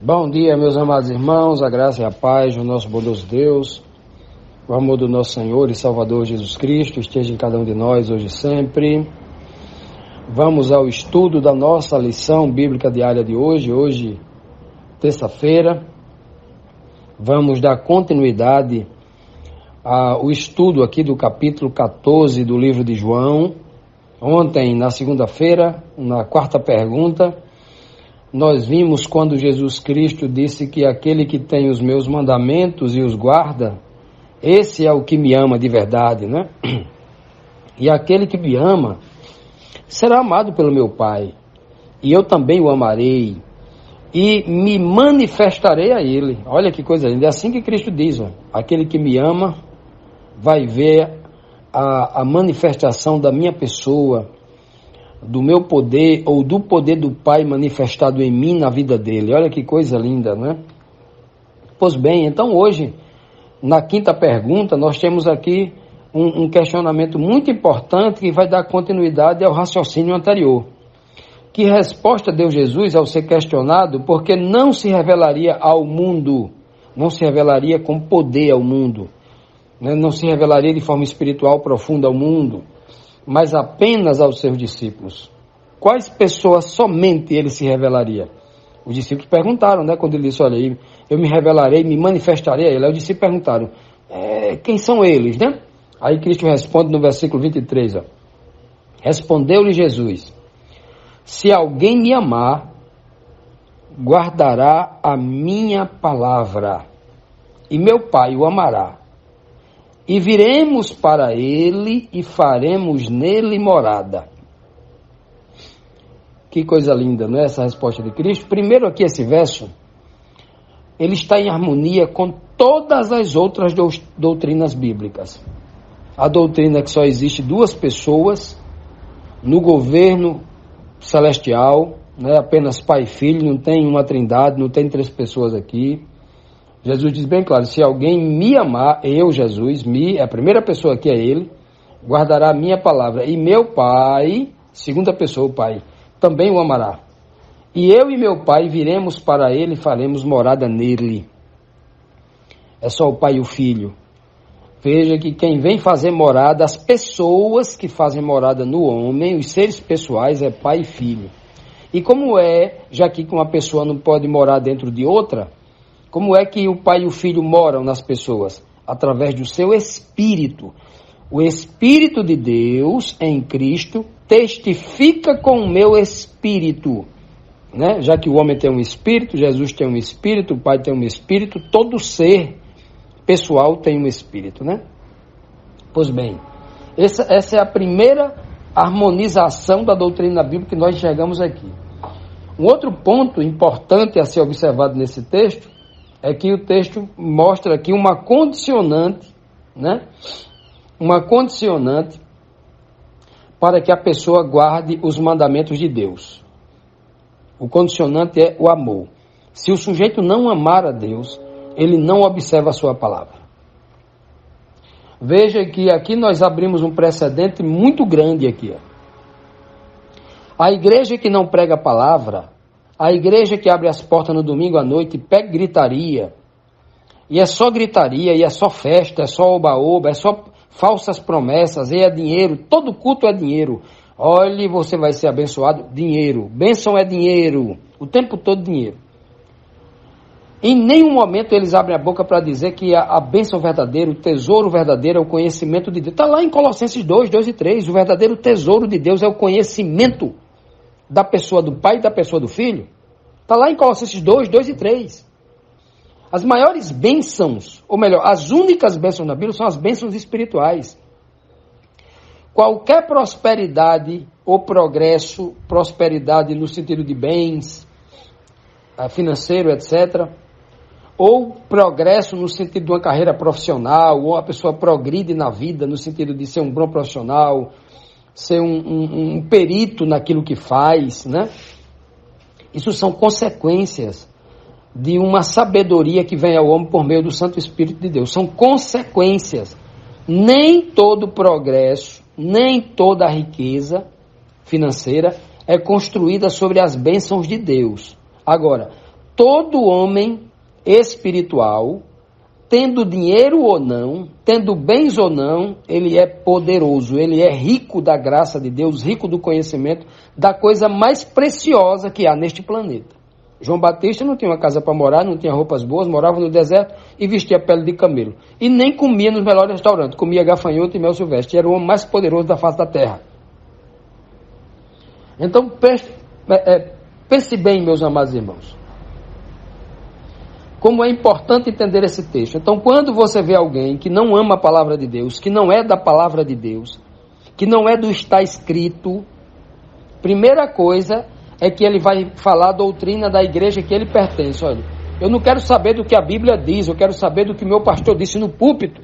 Bom dia, meus amados irmãos, a graça e a paz do nosso bondoso Deus, o amor do nosso Senhor e Salvador Jesus Cristo esteja em cada um de nós hoje e sempre. Vamos ao estudo da nossa lição bíblica diária de hoje, terça-feira. Vamos dar continuidade ao estudo aqui do capítulo 14 do livro de João. Ontem, na segunda-feira, na quarta pergunta, nós vimos quando Jesus Cristo disse que aquele que tem os meus mandamentos e os guarda, esse é o que me ama de verdade, né? E aquele que me ama será amado pelo meu Pai, e eu também o amarei, e me manifestarei a ele. Olha que coisa linda, é assim que Cristo diz, ó, aquele que me ama vai ver a manifestação da minha pessoa, do meu poder ou do poder do Pai manifestado em mim na vida dele. Olha que coisa linda, né? Pois bem, então hoje, na quinta pergunta, nós temos aqui um questionamento muito importante que vai dar continuidade ao raciocínio anterior. Que resposta deu Jesus ao ser questionado porque não se revelaria ao mundo, não se revelaria com poder ao mundo, né? Não se revelaria de forma espiritual profunda ao mundo, mas apenas aos seus discípulos. Quais pessoas somente ele se revelaria? Os discípulos perguntaram, né, quando ele disse, olha, eu me revelarei, me manifestarei a ele. Aí os discípulos perguntaram, quem são eles, né? Aí Cristo responde no versículo 23, ó. Respondeu-lhe Jesus, se alguém me amar, guardará a minha palavra, e meu Pai o amará. E viremos para ele e faremos nele morada. Que coisa linda, não é essa resposta de Cristo? Primeiro aqui esse verso, ele está em harmonia com todas as outras doutrinas bíblicas. A doutrina que só existe duas pessoas no governo celestial, né? Apenas Pai e Filho, não tem uma trindade, não tem três pessoas aqui. Jesus diz bem claro, se alguém me amar, eu, Jesus, a primeira pessoa aqui é ele, guardará a minha palavra. E meu Pai, segunda pessoa, o Pai, também o amará. E eu e meu Pai viremos para ele e faremos morada nele. É só o Pai e o Filho. Veja que quem vem fazer morada, as pessoas que fazem morada no homem, os seres pessoais, é Pai e Filho. E como é, já que uma pessoa não pode morar dentro de outra, como é que o Pai e o Filho moram nas pessoas? Através do seu Espírito. O Espírito de Deus em Cristo testifica com o meu Espírito. Né? Já que o homem tem um Espírito, Jesus tem um Espírito, o Pai tem um Espírito, todo ser pessoal tem um Espírito. Né? Pois bem, essa é a primeira harmonização da doutrina bíblica que nós enxergamos aqui. Um outro ponto importante a ser observado nesse texto é que o texto mostra aqui uma condicionante, né? Uma condicionante para que a pessoa guarde os mandamentos de Deus. O condicionante é o amor. Se o sujeito não amar a Deus, ele não observa a sua palavra. Veja que aqui nós abrimos um precedente muito grande aqui. Ó. A igreja que não prega a palavra, a igreja que abre as portas no domingo à noite, pega gritaria, e é só gritaria, e é só festa, é só oba-oba, é só falsas promessas, e é dinheiro, todo culto é dinheiro. Olhe, você vai ser abençoado, dinheiro, bênção é dinheiro, o tempo todo dinheiro. Em nenhum momento eles abrem a boca para dizer que a bênção verdadeira, o tesouro verdadeiro é o conhecimento de Deus. Está lá em Colossenses 2, 2 e 3, o verdadeiro tesouro de Deus é o conhecimento da pessoa do Pai e da pessoa do Filho. Está lá em Colossenses 2, 2 e 3. As maiores bênçãos, ou melhor, as únicas bênçãos na Bíblia são as bênçãos espirituais. Qualquer prosperidade ou progresso, prosperidade no sentido de bens, financeiro, etc., ou progresso no sentido de uma carreira profissional, ou a pessoa progride na vida no sentido de ser um bom profissional, ser um perito naquilo que faz, né? Isso são consequências de uma sabedoria que vem ao homem por meio do Santo Espírito de Deus. São consequências. Nem todo progresso, nem toda a riqueza financeira é construída sobre as bênçãos de Deus. Agora, todo homem espiritual, tendo dinheiro ou não, tendo bens ou não, ele é poderoso, ele é rico da graça de Deus, rico do conhecimento, da coisa mais preciosa que há neste planeta. João Batista não tinha uma casa para morar, não tinha roupas boas, morava no deserto e vestia pele de camelo. E nem comia nos melhores restaurantes, comia gafanhoto e mel silvestre. Era o homem mais poderoso da face da terra. Então, pense bem, meus amados irmãos, como é importante entender esse texto. Então, quando você vê alguém que não ama a palavra de Deus, que não é da palavra de Deus, que não é do está escrito, primeira coisa é que ele vai falar a doutrina da igreja que ele pertence. Olha, eu não quero saber do que a Bíblia diz, eu quero saber do que meu pastor disse no púlpito.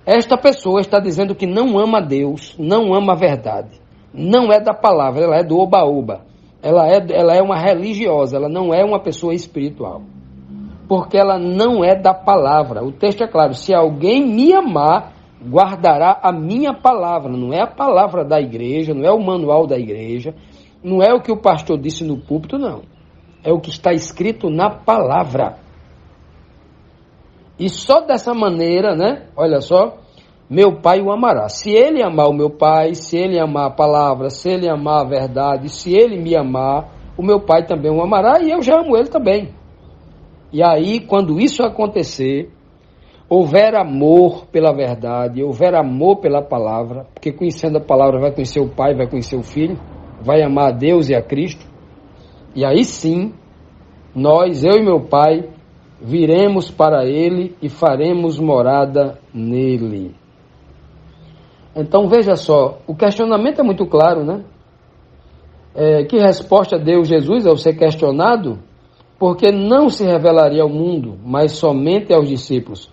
Esta pessoa está dizendo que não ama a Deus, não ama a verdade, não é da palavra, ela é do oba-oba, ela é uma religiosa, ela não é uma pessoa espiritual, porque ela não é da palavra. O texto é claro: se alguém me amar, guardará a minha palavra. Não é a palavra da igreja, não é o manual da igreja, não é o que o pastor disse no púlpito, não. É o que está escrito na palavra. E só dessa maneira, né? Olha só, meu pai o amará. Se ele amar o meu pai, se ele amar a palavra, se ele amar a verdade, se ele me amar, o meu pai também o amará e eu já amo ele também. E aí, quando isso acontecer, houver amor pela verdade, houver amor pela palavra, porque conhecendo a palavra vai conhecer o Pai, vai conhecer o Filho, vai amar a Deus e a Cristo, e aí sim, nós, eu e meu Pai, viremos para Ele e faremos morada nele. Então veja só, o questionamento é muito claro, né? Que resposta deu Jesus ao ser questionado? Porque não se revelaria ao mundo, mas somente aos discípulos.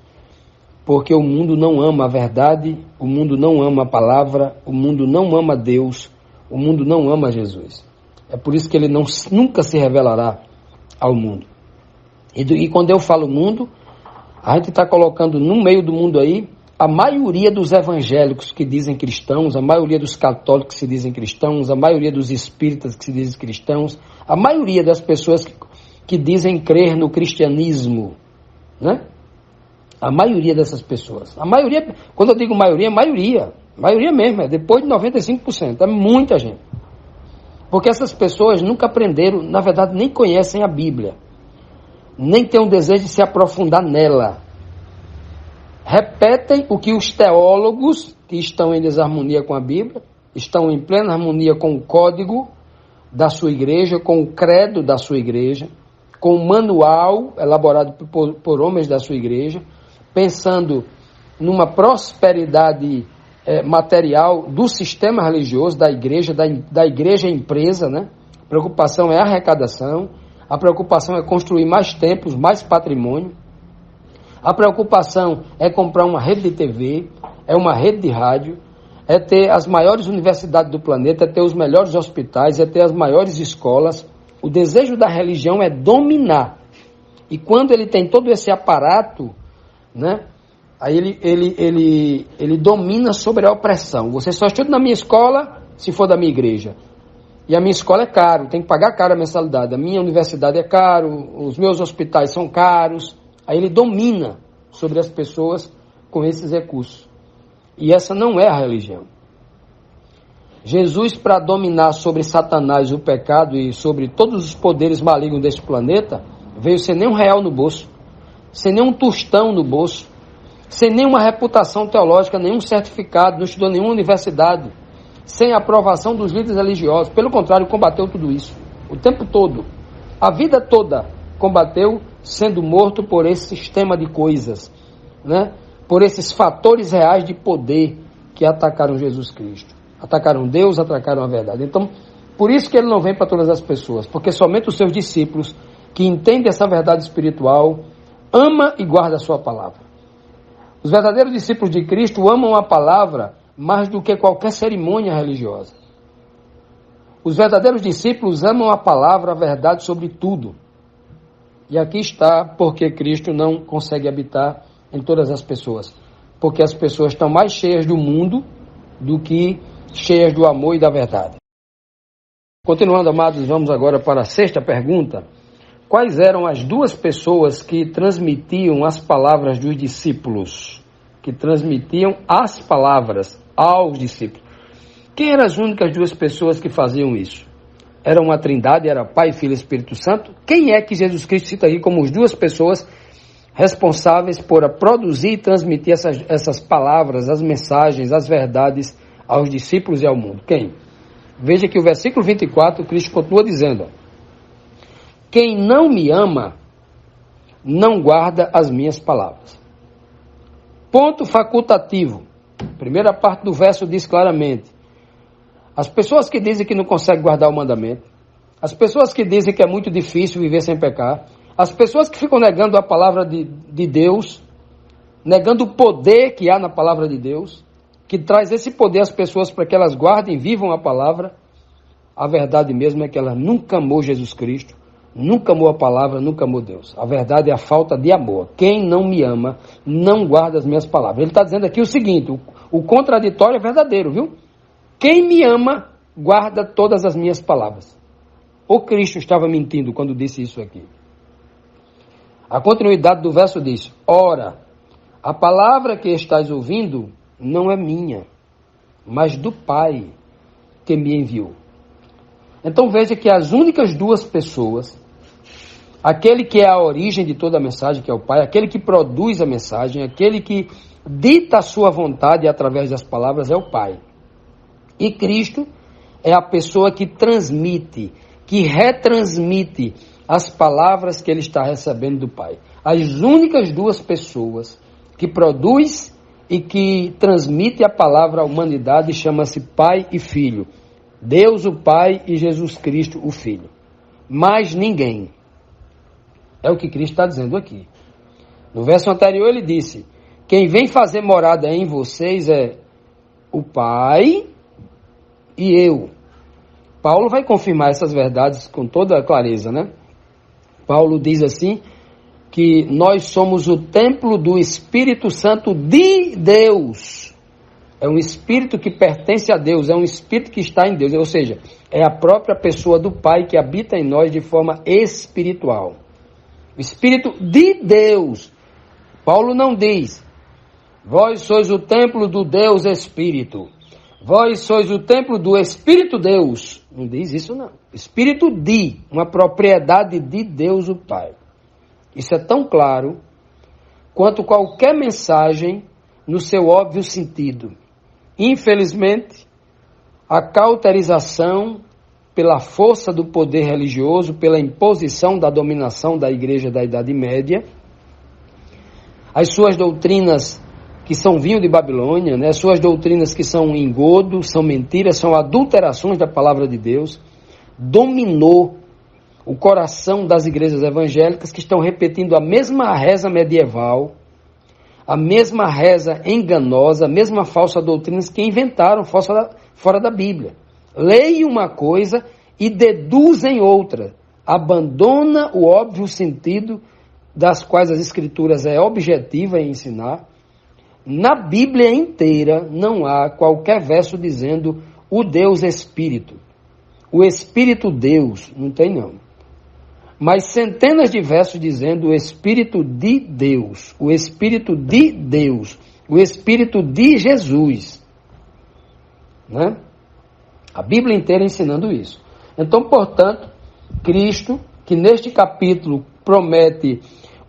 Porque o mundo não ama a verdade, o mundo não ama a palavra, o mundo não ama Deus, o mundo não ama Jesus. É por isso que ele nunca se revelará ao mundo. E quando eu falo mundo, a gente está colocando no meio do mundo aí a maioria dos evangélicos que dizem cristãos, a maioria dos católicos que se dizem cristãos, a maioria dos espíritas que se dizem cristãos, a maioria das pessoas que dizem crer no cristianismo, né? A maioria dessas pessoas. A maioria, quando eu digo maioria, é maioria mesmo, é depois de 95%, é muita gente. Porque essas pessoas nunca aprenderam, na verdade nem conhecem a Bíblia, nem têm um desejo de se aprofundar nela. Repetem o que os teólogos, que estão em desarmonia com a Bíblia, estão em plena harmonia com o código da sua igreja, com o credo da sua igreja, com o manual elaborado por homens da sua igreja, pensando numa prosperidade material do sistema religioso, da igreja empresa, né? A preocupação é a arrecadação, a preocupação é construir mais templos, mais patrimônio, a preocupação é comprar uma rede de TV, é uma rede de rádio, é ter as maiores universidades do planeta, é ter os melhores hospitais, é ter as maiores escolas. O desejo da religião é dominar. E quando ele tem todo esse aparato, né, aí ele domina sobre a opressão. Você só estuda na minha escola se for da minha igreja. E a minha escola é caro, tem que pagar caro a mensalidade. A minha universidade é caro, os meus hospitais são caros. Aí ele domina sobre as pessoas com esses recursos. E essa não é a religião. Jesus, para dominar sobre Satanás, o pecado e sobre todos os poderes malignos deste planeta, veio sem nem R$1 no bolso, sem nem um tostão no bolso, sem nenhuma reputação teológica, nenhum certificado, não estudou nenhuma universidade, sem aprovação dos líderes religiosos. Pelo contrário, combateu tudo isso, o tempo todo, a vida toda combateu, sendo morto por esse sistema de coisas, né? Por esses fatores reais de poder que atacaram Jesus Cristo. Atacaram Deus, atacaram a verdade. Então, por isso que ele não vem para todas as pessoas, porque somente os seus discípulos que entendem essa verdade espiritual ama e guarda a sua palavra. Os verdadeiros discípulos de Cristo amam a palavra mais do que qualquer cerimônia religiosa. Os verdadeiros discípulos amam a palavra, a verdade sobre tudo. E aqui está porque Cristo não consegue habitar em todas as pessoas. Porque as pessoas estão mais cheias do mundo do que cheias do amor e da verdade. Continuando, amados, vamos agora para a sexta pergunta. quais eram as duas pessoas que transmitiam as palavras dos discípulos, que transmitiam as palavras aos discípulos. Quem eram as únicas duas pessoas que faziam isso? Era uma trindade, era Pai, Filho e Espírito Santo. Quem é que Jesus Cristo cita aqui como as duas pessoas responsáveis por produzir e transmitir essas palavras, as mensagens, as verdades aos discípulos e ao mundo? Quem? Veja que o versículo 24, Cristo continua dizendo: quem não me ama, não guarda as minhas palavras. Ponto facultativo. Primeira parte do verso diz claramente: as pessoas que dizem que não conseguem guardar o mandamento, as pessoas que dizem que é muito difícil viver sem pecar, as pessoas que ficam negando a palavra de Deus, negando o poder que há na palavra de Deus, que traz esse poder às pessoas para que elas guardem e vivam a palavra, a verdade mesmo é que ela nunca amou Jesus Cristo, nunca amou a palavra, nunca amou Deus. A verdade é a falta de amor. Quem não me ama, não guarda as minhas palavras. Ele está dizendo aqui o seguinte, o contraditório é verdadeiro, viu? Quem me ama, guarda todas as minhas palavras. O Cristo estava mentindo quando disse isso aqui. A continuidade do verso diz: ora, a palavra que estás ouvindo não é minha, mas do Pai que me enviou. Então veja que as únicas duas pessoas, aquele que é a origem de toda a mensagem, que é o Pai, aquele que produz a mensagem, aquele que dita a sua vontade através das palavras, é o Pai. E Cristo é a pessoa que transmite, que retransmite as palavras que ele está recebendo do Pai. As únicas duas pessoas que produz e que transmite a palavra à humanidade chama-se Pai e Filho. Deus o Pai e Jesus Cristo o Filho. Mais ninguém. É o que Cristo está dizendo aqui. No verso anterior ele disse: quem vem fazer morada em vocês é o Pai e eu. Paulo vai confirmar essas verdades com toda a clareza, né? Paulo diz assim, que nós somos o templo do Espírito Santo de Deus. É um Espírito que pertence a Deus, é um Espírito que está em Deus, ou seja, é a própria pessoa do Pai que habita em nós de forma espiritual. O Espírito de Deus. Paulo não diz: vós sois o templo do Deus Espírito. Vós sois o templo do Espírito Deus. Não diz isso não. Espírito de, uma propriedade de Deus o Pai. Isso é tão claro quanto qualquer mensagem no seu óbvio sentido. Infelizmente, a cauterização pela força do poder religioso, pela imposição da dominação da Igreja da Idade Média, as suas doutrinas que são vinho de Babilônia, né? Suas doutrinas que são engodo, são mentiras, são adulterações da palavra de Deus, dominou o coração das igrejas evangélicas que estão repetindo a mesma reza medieval, a mesma reza enganosa, a mesma falsa doutrina que inventaram fora da Bíblia. Leem uma coisa e deduzem outra. Abandona o óbvio sentido das quais as Escrituras é objetiva em ensinar. Na Bíblia inteira não há qualquer verso dizendo o Deus Espírito. O Espírito Deus, não tem não. Mas centenas de versos dizendo o Espírito de Deus, o Espírito de Deus, o Espírito de Jesus. Né? A Bíblia inteira ensinando isso. Então, portanto, Cristo, que neste capítulo promete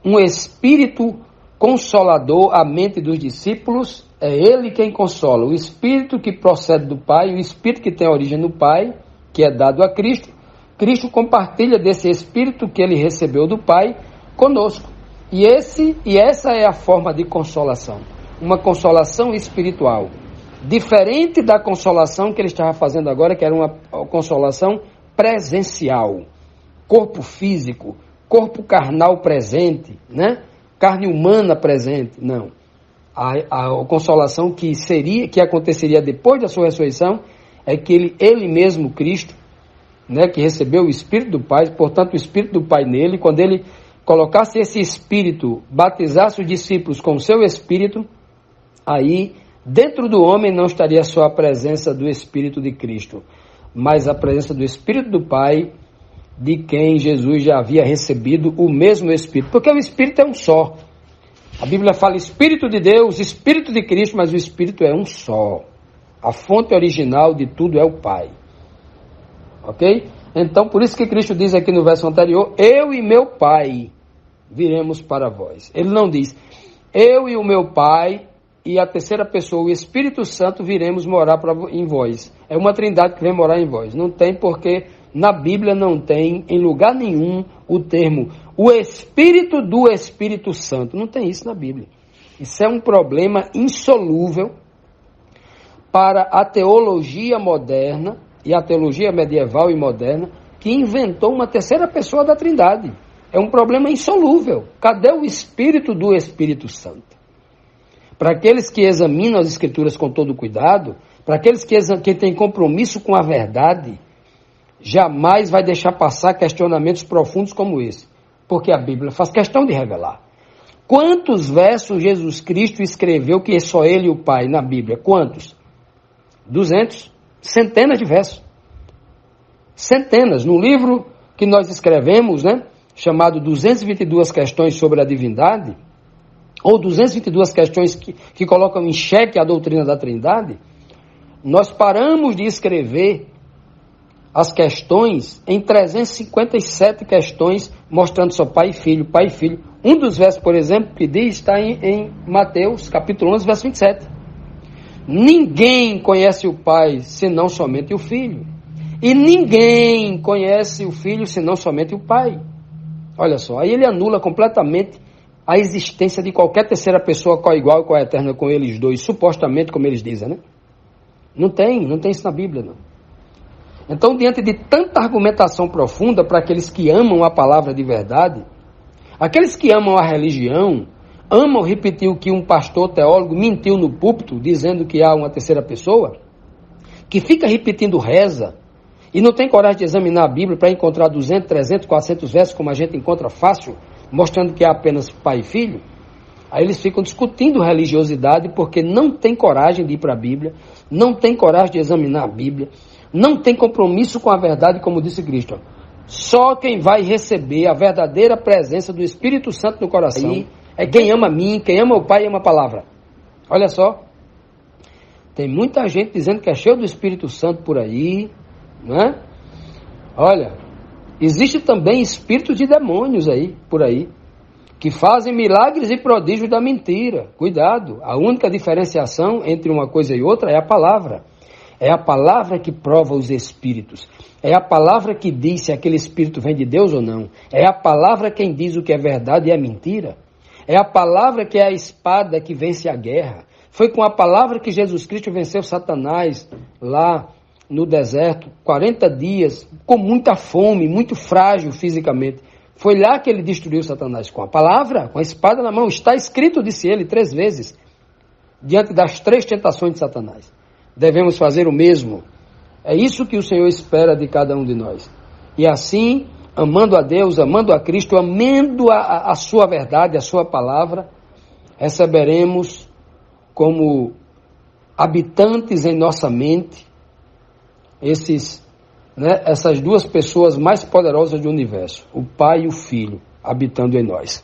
um Espírito consolador à mente dos discípulos, é Ele quem consola. O Espírito que procede do Pai, o Espírito que tem origem no Pai, que é dado a Cristo, Cristo compartilha desse Espírito que Ele recebeu do Pai conosco. E essa é a forma de consolação. Uma consolação espiritual. Diferente da consolação que Ele estava fazendo agora, que era uma consolação presencial. Corpo físico, corpo carnal presente, né? Carne humana presente. Não. A consolação que aconteceria depois da sua ressurreição é que ele mesmo, Cristo, né, que recebeu o Espírito do Pai, portanto o Espírito do Pai nele, quando ele colocasse esse Espírito, batizasse os discípulos com o seu Espírito, aí dentro do homem não estaria só a presença do Espírito de Cristo, mas a presença do Espírito do Pai de quem Jesus já havia recebido o mesmo Espírito, porque o Espírito é um só. A Bíblia fala Espírito de Deus, Espírito de Cristo, mas o Espírito é um só. A fonte original de tudo é o Pai. Ok? Então, por isso que Cristo diz aqui no verso anterior, eu e meu Pai viremos para vós. Ele não diz, eu e o meu Pai e a terceira pessoa, o Espírito Santo, viremos morar em vós. É uma trindade que vem morar em vós. Não tem porque na Bíblia não tem em lugar nenhum o termo o Espírito do Espírito Santo. Não tem isso na Bíblia. Isso é um problema insolúvel para a teologia moderna e a teologia medieval e moderna, que inventou uma terceira pessoa da Trindade. É um problema insolúvel. Cadê o Espírito do Espírito Santo? Para aqueles que examinam as Escrituras com todo cuidado, para aqueles que têm compromisso com a verdade, jamais vai deixar passar questionamentos profundos como esse, porque a Bíblia faz questão de revelar. Quantos versos Jesus Cristo escreveu que é só Ele e o Pai na Bíblia? Quantos? 200, centenas de versos. Centenas. No livro que nós escrevemos, chamado 222 questões sobre a divindade, ou 222 questões que colocam em xeque a doutrina da Trindade, nós paramos de escrever as questões em 357 questões, mostrando só Pai e Filho, Pai e Filho. Um dos versos, por exemplo, que diz, está em Mateus, capítulo 11, verso 27. Ninguém conhece o Pai, senão somente o Filho. E ninguém conhece o Filho, senão somente o Pai. Olha só, aí ele anula completamente a existência de qualquer terceira pessoa coigual e coeterna com eles dois, supostamente, como eles dizem, Não tem isso na Bíblia, não. Então, diante de tanta argumentação profunda para aqueles que amam a palavra de verdade, aqueles que amam a religião, amam repetir o que um pastor teólogo mentiu no púlpito, dizendo que há uma terceira pessoa, que fica repetindo reza, e não tem coragem de examinar a Bíblia para encontrar 200, 300, 400 versos, como a gente encontra fácil, mostrando que há apenas pai e filho, aí eles ficam discutindo religiosidade porque não tem coragem de ir para a Bíblia, não tem coragem de examinar a Bíblia, não tem compromisso com a verdade, como disse Cristo. Só quem vai receber a verdadeira presença do Espírito Santo no coração é quem ama a mim, quem ama o Pai e ama a palavra. Olha só, tem muita gente dizendo que é cheio do Espírito Santo por aí, Olha, existe também espírito de demônios aí, por aí, que fazem milagres e prodígios da mentira. Cuidado, a única diferenciação entre uma coisa e outra é a palavra. É a palavra que prova os espíritos. É a palavra que diz se aquele espírito vem de Deus ou não. É a palavra quem diz o que é verdade e é mentira. É a palavra que é a espada que vence a guerra. Foi com a palavra que Jesus Cristo venceu Satanás lá no deserto, 40 dias, com muita fome, muito frágil fisicamente. Foi lá que ele destruiu Satanás, com a palavra, com a espada na mão. Está escrito, disse ele 3 vezes, diante das 3 tentações de Satanás. Devemos fazer o mesmo. É isso que o Senhor espera de cada um de nós. E assim, amando a Deus, amando a Cristo, amando a sua verdade, a sua palavra, receberemos como habitantes em nossa mente essas 2 pessoas mais poderosas do universo, o Pai e o Filho, habitando em nós.